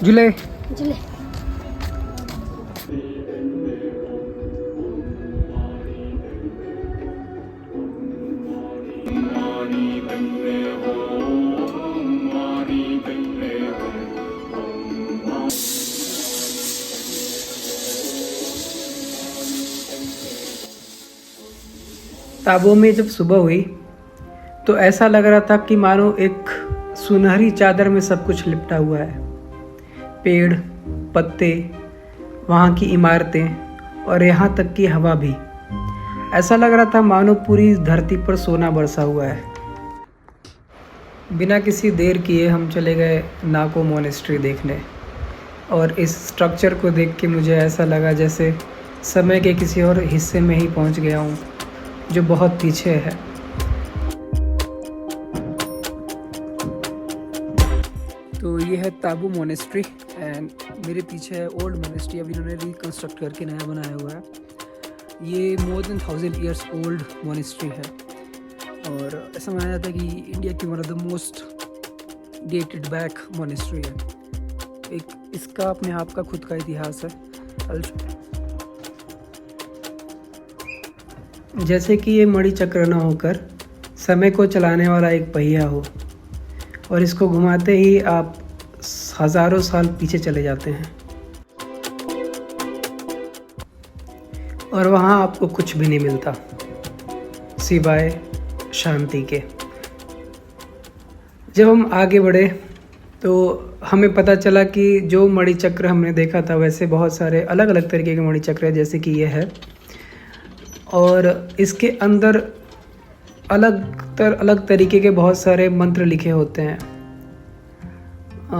जुले जुले ताबो में जब सुबह हुई तो ऐसा लग रहा था कि मानो एक सुनहरी चादर में सब कुछ लिपटा हुआ है। पेड़, पत्ते, वहाँ की इमारतें और यहाँ तक कि हवा भी। ऐसा लग रहा था मानो पूरी धरती पर सोना बरसा हुआ है। बिना किसी देर किए हम चले गए नाको मोनेस्ट्री देखने, और इस स्ट्रक्चर को देख के मुझे ऐसा लगा जैसे समय के किसी और हिस्से में ही पहुँच गया हूँ जो बहुत पीछे है। तो ये है ताबू मोनेस्ट्री एंड मेरे पीछे है ओल्ड मोनेस्ट्री। अभी इन्होंने रिकंस्ट्रक्ट करके नया बनाया हुआ है। ये more than 1000 years old monastery है और ऐसा माना जाता है कि इंडिया की one of the most dated back monastery है। एक इसका अपने आप का खुद का इतिहास है। जैसे कि ये मणि चक्र न होकर समय को चलाने वाला एक पहिया हो और इसको घुमाते ही आप हज़ारों साल पीछे चले जाते हैं और वहाँ आपको कुछ भी नहीं मिलता सिवाय शांति के। जब हम आगे बढ़े तो हमें पता चला कि जो मणि चक्र हमने देखा था वैसे बहुत सारे अलग अलग तरीके के मणि चक्र है, जैसे कि ये है, और इसके अंदर अलग तरीके के बहुत सारे मंत्र लिखे होते हैं।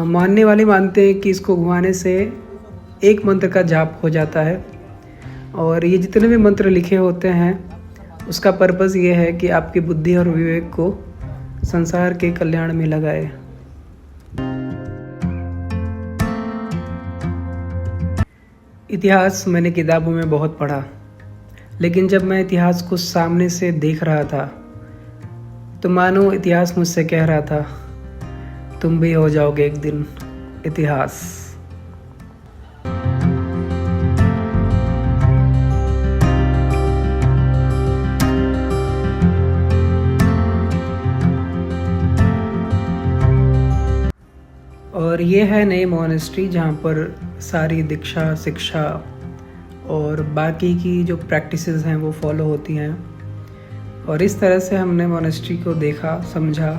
मानने वाले मानते हैं कि इसको घुमाने से एक मंत्र का जाप हो जाता है और ये जितने भी मंत्र लिखे होते हैं उसका पर्पस ये है कि आपकी बुद्धि और विवेक को संसार के कल्याण में लगाए। इतिहास मैंने किताबों में बहुत पढ़ा, लेकिन जब मैं इतिहास को सामने से देख रहा था तो मानो इतिहास मुझसे कह रहा था, तुम भी हो जाओगे एक दिन इतिहास। और ये है नई मोनेस्ट्री जहाँ पर सारी दीक्षा, शिक्षा और बाकी की जो प्रैक्टिसेस हैं वो फॉलो होती हैं। और इस तरह से हमने मोनेस्ट्री को देखा, समझा,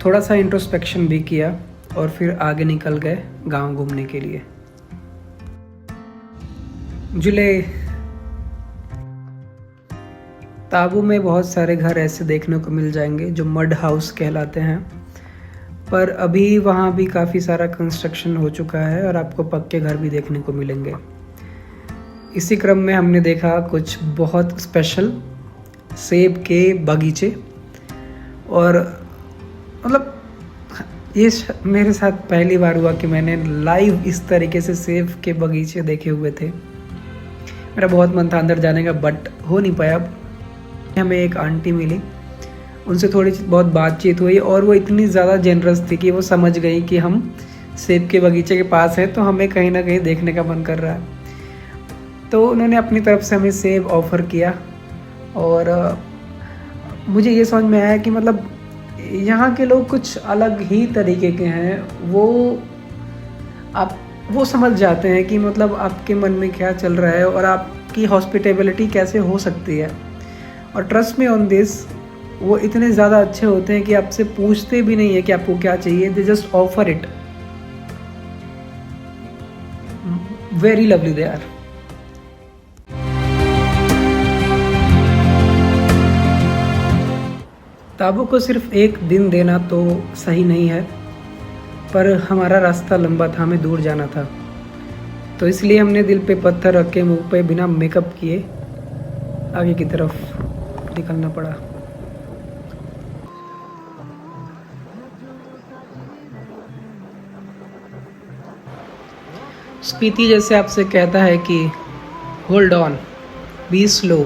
थोड़ा सा इंट्रोस्पेक्शन भी किया और फिर आगे निकल गए गांव घूमने के लिए। जुले ताबू में बहुत सारे घर ऐसे देखने को मिल जाएंगे जो मड हाउस कहलाते हैं, पर अभी वहाँ भी काफ़ी सारा कंस्ट्रक्शन हो चुका है और आपको पक्के घर भी देखने को मिलेंगे। इसी क्रम में हमने देखा कुछ बहुत स्पेशल सेब के बगीचे, और मतलब ये मेरे साथ पहली बार हुआ कि मैंने लाइव इस तरीके से सेब के बगीचे देखे हुए थे। मेरा बहुत मन था अंदर जाने का, बट हो नहीं पाया। हमें एक आंटी मिली, उनसे थोड़ी बहुत बातचीत हुई और वो इतनी ज़्यादा जेनरस थी कि वो समझ गई कि हम सेब के बगीचे के पास हैं तो हमें कहीं ना कहीं देखने का मन कर रहा है। तो उन्होंने अपनी तरफ से हमें सेब ऑफ़र किया और मुझे ये समझ में आया कि मतलब यहाँ के लोग कुछ अलग ही तरीके के हैं। वो समझ जाते हैं कि मतलब आपके मन में क्या चल रहा है और आपकी हॉस्पिटेबिलिटी कैसे हो सकती है। और ट्रस्ट मी ऑन दिस, वो इतने ज़्यादा अच्छे होते हैं कि आपसे पूछते भी नहीं है कि आपको क्या चाहिए, they just offer it. Very lovely they are. Tabu को सिर्फ एक दिन देना तो सही नहीं है, पर हमारा रास्ता लंबा था, हमें दूर जाना था, तो इसलिए हमने दिल पे पत्थर रख के मुँह पे बिना मेकअप किए आगे की तरफ निकलना पड़ा। स्पीति जैसे आपसे कहता है कि होल्ड ऑन, बी स्लो,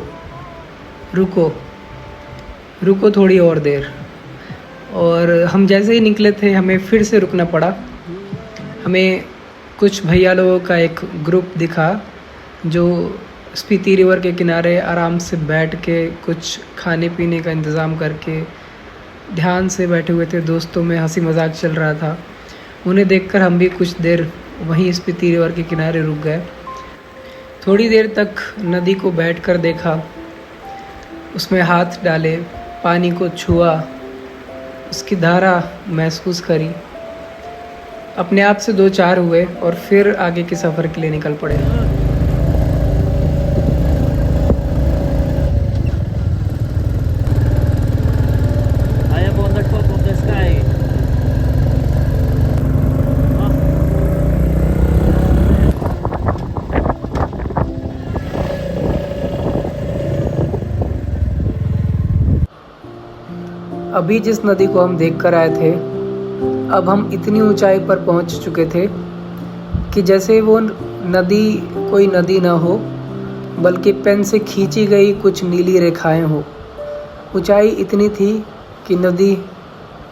रुको थोड़ी और देर। और हम जैसे ही निकले थे हमें फिर से रुकना पड़ा हमें कुछ भैया लोगों का एक ग्रुप दिखा जो स्पीति रिवर के किनारे आराम से बैठ के कुछ खाने पीने का इंतज़ाम करके ध्यान से बैठे हुए थे। दोस्तों में हंसी मजाक चल रहा था। उन्हें देखकर हम भी कुछ देर वहीं स्पीति रिवर के किनारे रुक गए। थोड़ी देर तक नदी को बैठकर देखा, उसमें हाथ डाले, पानी को छुआ, उसकी धारा महसूस करी। अपने आप से 2-4 हुए और फिर आगे के सफ़र के लिए निकल पड़े। अभी जिस नदी को हम देख कर आए थे, अब हम इतनी ऊंचाई पर पहुंच चुके थे कि जैसे वो नदी कोई नदी ना हो, बल्कि पेन से खींची गई कुछ नीली रेखाएं हो। ऊंचाई इतनी थी कि नदी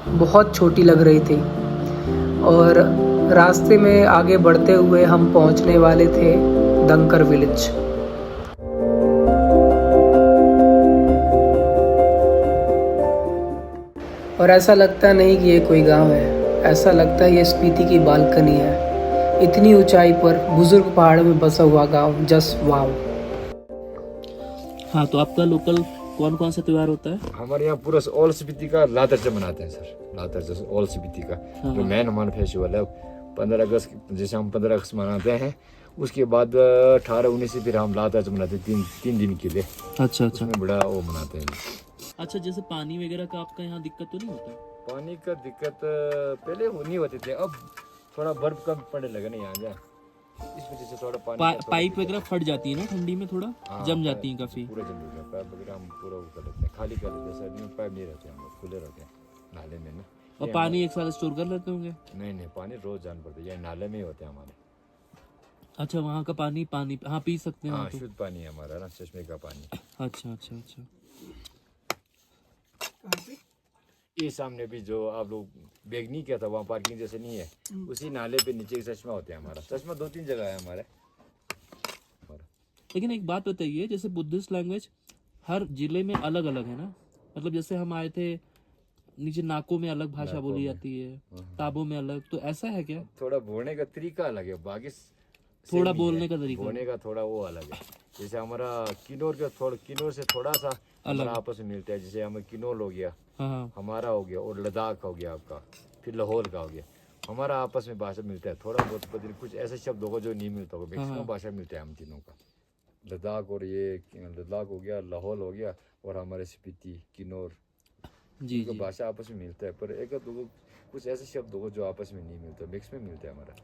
बहुत छोटी लग रही थी और रास्ते में आगे बढ़ते हुए हम पहुंचने वाले थे दंकर विलेज। और ऐसा लगता नहीं कि ये कोई गांव है, ऐसा लगता है ये स्पीति की बालकनी है। इतनी ऊंचाई पर बुजुर्ग पहाड़ों में बसा हुआ गांव, जस्ट वाव। हाँ, तो आपका लोकल कौन कौन सा त्योहार होता है? हमारे यहाँ पूरा ऑल स्पीति का लातरचा मनाते हैं सर। लातरचा ऑल स्पीति का जो मेन हमारा फेस्टिवल है 15 अगस्त, जैसे हम 15 अगस्त मनाते हैं, उसके बाद 18-19 से फिर हम लातरचा मनाते हैं तीन दिन के लिए। अच्छा। उसमें बड़ा वो मनाते हैं। अच्छा, जैसे पानी वगैरह का आपका यहाँ दिक्कत तो नहीं होता? पानी का दिक्कत पहले नहीं होती थी, अब थोड़ा बर्फ कम पड़ने लगे ना यहाँ जा, इस वजह से थोड़ा पानी पाइप वगैरह फट जाती है ना ठंडी में, थोड़ा जम जाती है काफी। पूरा जम जाता है पाइप वगैरह, हम पूरा वो कर लेते हैं, खाली कर लेते हैं। सर्दी में पाइप नहीं रहते, हम लोग खुले रहते हैं नाले में ना। और पानी एक साथ स्टोर कर लेते होंगे? नहीं, पानी रोज जान पड़ता है, ये नाले में ही होते हैं हमारे। अच्छा, वहाँ का पानी हाँ पी सकते हैं? हाँ, शुद्ध पानी है हमारा ना, चश्मे का पानी। अच्छा। ये सामने भी जो आप लोग बैग नहीं किया था, वहाँ पार्किंग जैसे नहीं है, उसी नाले पे नीचे एक चश्मा होता है हमारा। चश्मा 2-3 जगह है हमारे। लेकिन एक बात बताइए, जैसे बुद्धिस्ट लैंग्वेज हर जिले में अलग अलग है ना? मतलब जैसे हम आए थे, नीचे नाको में अलग भाषा बोली जाती है, ताबो में अलग, तो ऐसा है क्या? थोड़ा बोलने का तरीका अलग है, बाकी थोड़ा बोलने का तरीका, बोलने का थोड़ा वो अलग है। जैसे हमारा किन्नौर से थोड़ा सा हमारा आपस में मिलता है। जैसे हमें किन्नौर हो गया, हाँ। हमारा हो गया, और लद्दाख हो गया आपका, फिर लाहौर का हो गया। हमारा आपस में भाषा मिलता है थोड़ा बहुत, कुछ ऐसे शब्द होगा जो नहीं मिलता होगा। मैक्सिमम भाषा मिलता है हम तीनों का। लद्दाख और ये लद्दाख हो गया, लाहौर हो गया, और हमारे स्पीति, किन्नौर जी, भाषा आपस में मिलता है, पर एक दो कुछ ऐसे शब्द होगा जो आपस में नहीं मिलता, मिक्स में मिलता है हमारा।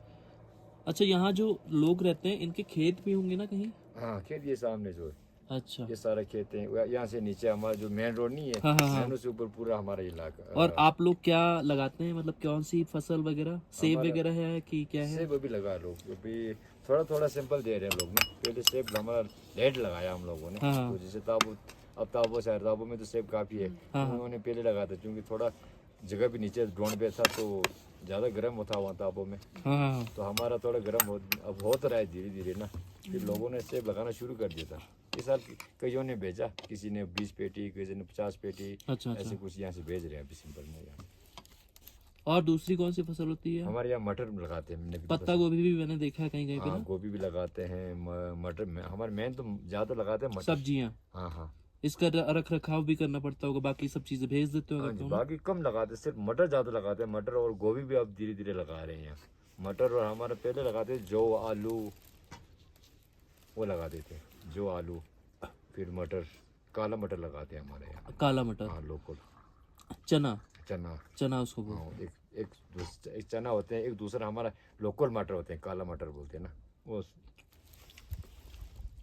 अच्छा, यहाँ जो लोग रहते हैं इनके खेत भी होंगे ना कहीं? हाँ, खेत ये सामने जो है, अच्छा, ये सारा खेत है। यहाँ से नीचे हमारा जो मेन रोड नहीं है, मेन से ऊपर पूरा हमारा इलाका। और आप लोग क्या लगाते हैं, मतलब कौन सी फसल वगैरह? सेब वगैरह है कि क्या है? सेब अभी लगा लोग, अभी थोड़ा सिंपल दे रहे हैं लोग ना। पहले सेब हमारा लेट लगाया हम लोगों ने, तो जैसे ताबो में तो सेब काफी है, उन्होंने पहले लगाया था, क्योंकि थोड़ा जगह भी नीचे ड्रोन पे था तो ज्यादा गर्म होता हुआ ताबो में। तो हमारा थोड़ा गर्म अब होता रहा है धीरे धीरे ना, फिर लोगों ने सेब लगाना शुरू कर दिया था। इस साल कईयों ने भेजा, किसी ने 20 पेटी, किसी ने 50 पेटी, ऐसे कुछ यहाँ से भेज रहे हैं अभी सिंपल में यहाँ। और दूसरी कौन सी फसल होती है? हमारे यहाँ मटर लगाते हैं, पत्ता गोभी भी मैंने देखा है कहीं पे ना। गोभी भी लगाते हैं, मटर में हमारे मेन तो ज्यादा लगाते हैं सब्जियाँ। हाँ, इसका रख रखाव भी करना पड़ता होगा, बाकी सब चीजें भेज देते हो? बाकी कम लगाते, सिर्फ मटर ज्यादा लगाते हैं। मटर और गोभी भी अब धीरे धीरे लगा रहे हैं यहाँ। मटर और हमारे पहले लगाते जो आलू, वो लगाते थे, जो आलू, फिर मटर, काला मटर लगाते हैं हमारे यहाँ। काला मटर? हाँ, लोकल। चना उसको बोलते हैं। एक चना होते हैं, एक दूसरा हमारा लोकल मटर होते हैं, काला मटर बोलते हैं ना,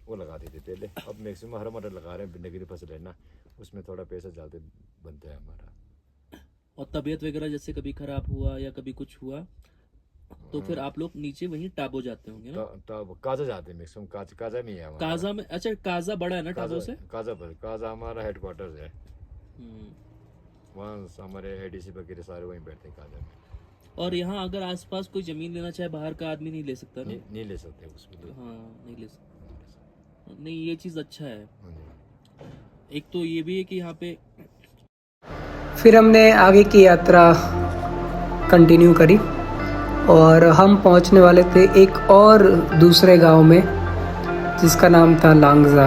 वो लगाते थे पहले। अब मैक्सिमम हरा मटर लगा रहे हैं, भिंडी की फसल है ना, उसमें थोड़ा पैसा ज़्यादा बनता है हमारा। और तबीयत वगैरह जैसे कभी खराब हुआ या कभी कुछ हुआ तो फिर आप लोग नीचे वहीं टाबो जाते होंगे ना? काजा जाते हैं मैक्सिमम, काजा में है हमारा। काजा में? अच्छा, काजा बड़ा है ना टाबो से? काजा हमारा हेडक्वार्टर्स है, वहाँ हमारे एडीसी वगैरह सारे वहीं बैठते हैं काजा में। और यहाँ अगर आसपास कोई जमीन लेना चाहे बाहर का आदमी नहीं ले सकता ना? नहीं ले सकते उसमें। हाँ नहीं ले सकता। नहीं ये चीज़ अच्छा है। हाँ जी। एक तो ये भी है कि यहाँ पे फिर हमने आगे की यात्रा कंटिन्यू करी और हम पहुंचने वाले थे एक और दूसरे गांव में जिसका नाम था लांगजा।